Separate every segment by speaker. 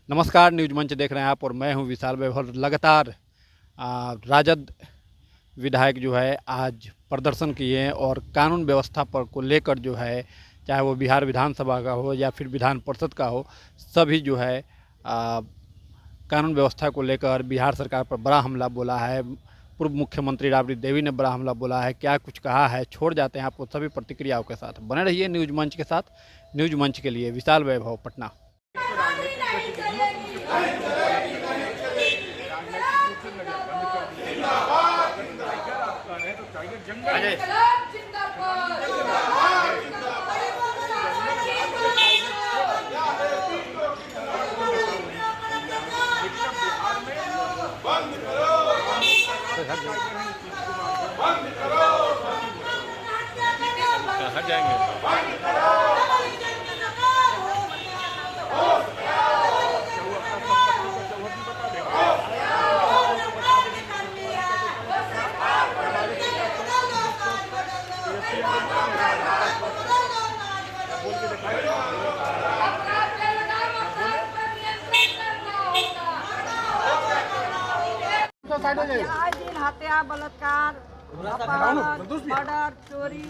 Speaker 1: नमस्कार, न्यूज मंच देख रहे हैं आप और मैं हूं विशाल वैभव। लगातार राजद विधायक जो है आज प्रदर्शन किए हैं और कानून व्यवस्था पर को लेकर जो है, चाहे वो बिहार विधानसभा का हो या फिर विधान परिषद का हो, सभी जो है कानून व्यवस्था को लेकर बिहार सरकार पर बड़ा हमला बोला है। पूर्व मुख्यमंत्री राबड़ी देवी ने बड़ा हमला बोला है। क्या कुछ कहा है, छोड़ जाते हैं आपको सभी प्रतिक्रियाओं के साथ। बने रहिए न्यूज मंच के साथ। न्यूज मंच के लिए विशाल वैभव, पटना।
Speaker 2: कहाँ जाएंगे?
Speaker 3: आए दिन हत्या, बलात्कार, अपहरण, मर्डर, चोरी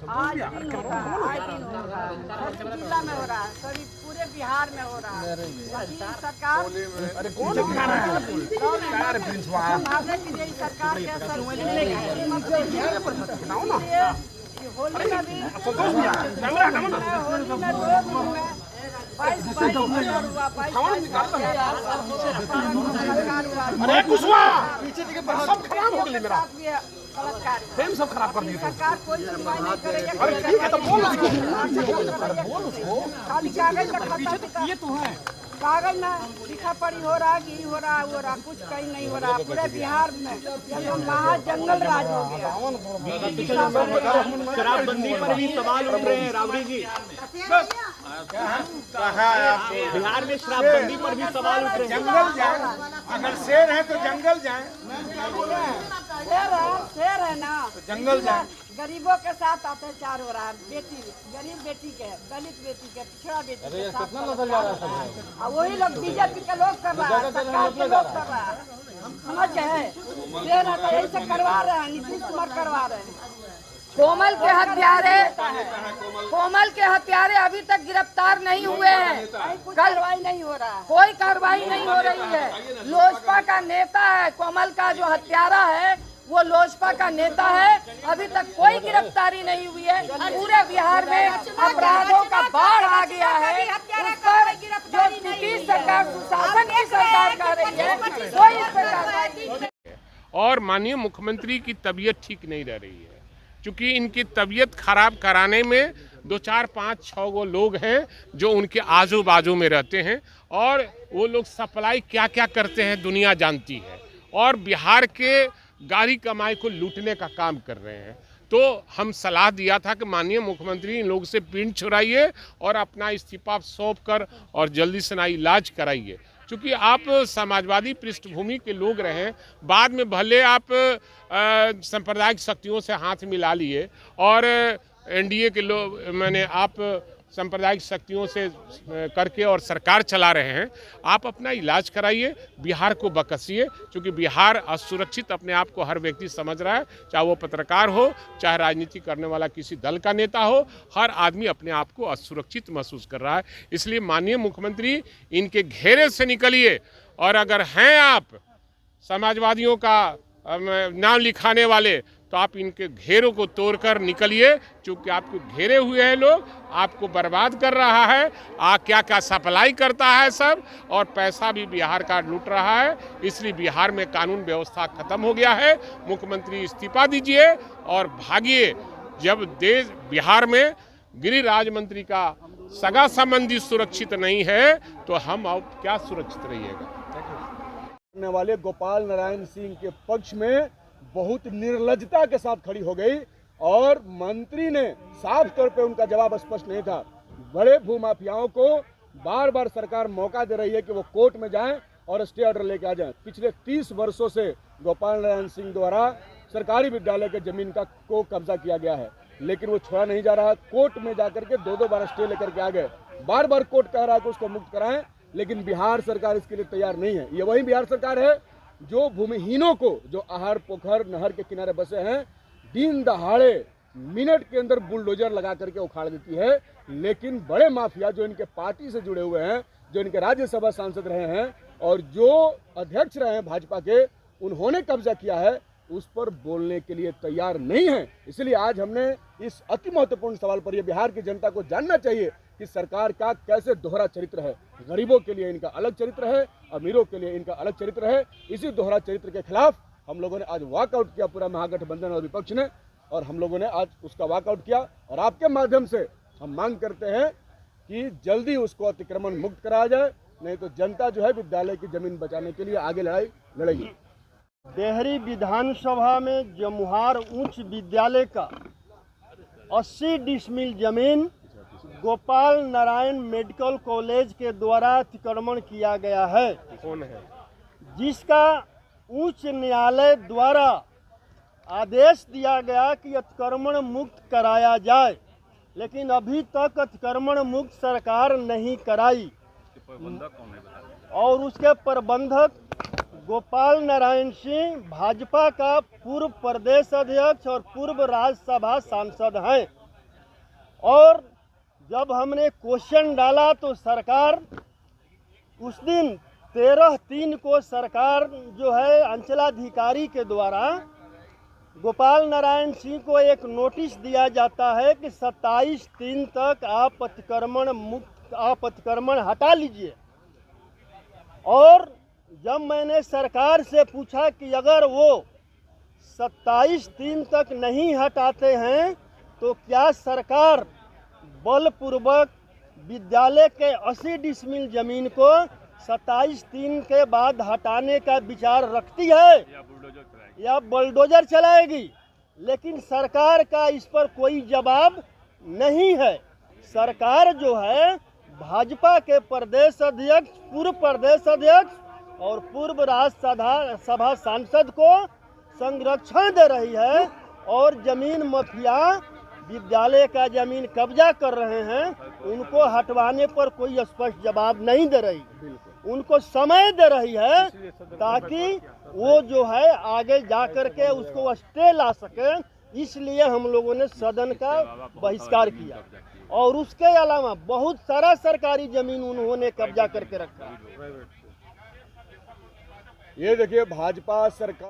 Speaker 3: आज दिन हो रहा है, आए दिन हो रहा है। हर जिला में हो रहा है, कभी पूरे बिहार में हो रहा है। लेकिन सरकार संभालने के लिए सरकार के होली में भी 22 हुआ, 22
Speaker 4: पीछे देखिए सब खराब हो गई मेरा फ्रेम सब खराब कर दिए
Speaker 3: सरकार कोई सुनवाई नहीं करेगी।
Speaker 4: अरे ठीक है तो बोल उसको
Speaker 3: खाली कागज का पीछे तो ये तो है, कागज में लिखा पड़ी हो रहा, गिरी हो रहा, वो रहा, कुछ कहीं नहीं हो रहा। पूरे बिहार में ये महा जंगल राज हो गया।
Speaker 5: शराबबंदी पर भी सवाल उठ रहे हैं राबड़ी जी। बिहार में शराबबंदी पर भी सवाल उठ रहे हैं।
Speaker 4: जंगल जाए, अगर शेर है तो जंगल जाए।
Speaker 3: शेर है ना,
Speaker 4: जंगल जाए।
Speaker 3: गरीबों के साथ अत्याचार हो रहा है। बेटी, गरीब बेटी के, दलित बेटी के, पिछड़ा बेटी के साथ वही लोग बीजेपी के लोग कर रहा है, सरकार के लोग कर रहा है। समझ गए? शेर है तो ऐसे करवा रहे हैं, नीतीश कुमार करवा रहे हैं। कोमल के हत्यारे अभी तक गिरफ्तार नहीं हुए हैं। कार्रवाई नहीं हो रहा है, कोई कार्रवाई नहीं हो रही है। लोजपा का नेता है, कोमल का जो हत्यारा है वो लोजपा का नेता है। अभी तक कोई गिरफ्तारी नहीं हुई है। पूरे बिहार में अपराधों का बाढ़ आ गया है। उस पर जो नीतीश सरकार, सुशासन की सरकार कर रही है, कोई इस पर कार्रवाई नहीं।
Speaker 6: और माननीय मुख्यमंत्री की तबीयत ठीक नहीं रह रही है, क्योंकि इनकी तबीयत खराब कराने में 2, 4, 5, 6 गो लोग हैं जो उनके आजू बाजू में रहते हैं, और वो लोग सप्लाई क्या क्या करते हैं दुनिया जानती है, और बिहार के गाड़ी कमाई को लूटने का काम कर रहे हैं। तो हम सलाह दिया था कि माननीय मुख्यमंत्री इन लोगों से पिंड छुड़ाइए और अपना इस्तीफा सौंप कर और जल्दी से ना इलाज कराइए, क्योंकि आप समाजवादी पृष्ठभूमि के लोग रहे। बाद में भले आप सांप्रदायिक शक्तियों से हाथ मिला लिए और एनडीए के लोग, मैंने आप सांप्रदायिक शक्तियों से करके और सरकार चला रहे हैं। आप अपना इलाज कराइए, बिहार को बकसिए, क्योंकि बिहार असुरक्षित अपने आप को हर व्यक्ति समझ रहा है, चाहे वो पत्रकार हो, चाहे राजनीति करने वाला किसी दल का नेता हो, हर आदमी अपने आप को असुरक्षित महसूस कर रहा है। इसलिए माननीय मुख्यमंत्री इनके घेरे से निकलिए, और अगर हैं आप समाजवादियों का नाम लिखाने वाले तो आप इनके घेरों को तोड़कर निकलिए, क्योंकि आपको घेरे हुए हैं लोग, आपको बर्बाद कर रहा है। क्या क्या सप्लाई करता है सब, और पैसा भी बिहार का लूट रहा है। इसलिए बिहार में कानून व्यवस्था खत्म हो गया है। मुख्यमंत्री इस्तीफा दीजिए और भागिए। जब देश बिहार में गृह राज्य मंत्री का सगा संबंधी सुरक्षित नहीं है तो हम अब क्या सुरक्षित रहिएगा।
Speaker 4: वाले गोपाल नारायण सिंह के पक्ष में बहुत निर्लजता के साथ खड़ी हो गई, और मंत्री ने साफ तौर पे उनका जवाब स्पष्ट नहीं था। बड़े भूमाफियाओं को बार बार सरकार मौका दे रही है कि वो कोर्ट में जाएं और स्टे ऑर्डर लेके आ जाएं। पिछले 30 वर्षों से गोपाल नारायण सिंह द्वारा सरकारी विद्यालय के जमीन को कब्जा किया गया है, लेकिन वो छोड़ा नहीं जा रहा। कोर्ट में जाकर के 2-2 बार स्टे लेकर के आ गए। बार बार कोर्ट कह रहा है कि उसको मुक्त कराएं, लेकिन बिहार सरकार इसके लिए तैयार नहीं है। ये वही बिहार सरकार है जो भूमिहीनों को, जो आहार पोखर नहर के किनारे बसे हैं, दिन दहाड़े मिनट के अंदर बुलडोजर लगा करके उखाड़ देती है। लेकिन बड़े माफिया जो इनके पार्टी से जुड़े हुए हैं, जो इनके राज्यसभा सांसद रहे हैं और जो अध्यक्ष रहे हैं भाजपा के, उन्होंने कब्जा किया है, उस पर बोलने के लिए तैयार नहीं है। इसलिए आज हमने इस अति महत्वपूर्ण सवाल पर, यह बिहार की जनता को जानना चाहिए कि सरकार का कैसे दोहरा चरित्र है। गरीबों के लिए इनका अलग चरित्र है, अमीरों के लिए इनका अलग चरित्र है। इसी दोहरा चरित्र के खिलाफ हम लोगों ने आज वॉकआउट किया, पूरा महागठबंधन और विपक्ष ने, और हम लोगों ने आज उसका वॉकआउट किया। और आपके माध्यम से हम मांग करते हैं कि जल्दी उसको अतिक्रमण मुक्त कराया जाए, नहीं तो जनता जो है विद्यालय की जमीन बचाने के लिए आगे लड़ाई लड़ेगी।
Speaker 7: डेहरी विधानसभा में जमुहार उच्च विद्यालय का 80 डिसमिल जमीन गोपाल नारायण मेडिकल कॉलेज के द्वारा अतिक्रमण किया गया है, जिसका उच्च न्यायालय द्वारा आदेश दिया गया कि अतिक्रमण मुक्त कराया जाए, लेकिन अभी तक अतिक्रमण मुक्त सरकार नहीं कराई। और उसके प्रबंधक गोपाल नारायण सिंह भाजपा का पूर्व प्रदेश अध्यक्ष और पूर्व राज्यसभा सांसद हैं। और जब हमने क्वेश्चन डाला तो सरकार उस दिन 13/3 को सरकार जो है अंचलाधिकारी के द्वारा गोपाल नारायण सिंह को एक नोटिस दिया जाता है कि 27/3 तक आप अतिक्रमण हटा लीजिए। और जब मैंने सरकार से पूछा कि अगर वो 27/3 तक नहीं हटाते हैं तो क्या सरकार बलपूर्वक विद्यालय के 80 डिसमिल जमीन को 27/3 के बाद हटाने का विचार रखती है या बुलडोजर चलाएगी, लेकिन सरकार का इस पर कोई जवाब नहीं है। सरकार जो है भाजपा के प्रदेश अध्यक्ष, पूर्व प्रदेश अध्यक्ष और पूर्व राज्यसभा सांसद को संरक्षण दे रही है और जमीन माफिया विद्यालय का जमीन कब्जा कर रहे हैं, उनको हटवाने पर कोई स्पष्ट जवाब नहीं दे रही, उनको समय दे रही है ताकि वो जो है आगे जा कर के उसको स्टे ला सके। इसलिए हम लोगों ने सदन का बहिष्कार किया। और उसके अलावा बहुत सारा सरकारी जमीन उन्होंने कब्जा करके रखा।
Speaker 4: ये देखिए भाजपा सरकार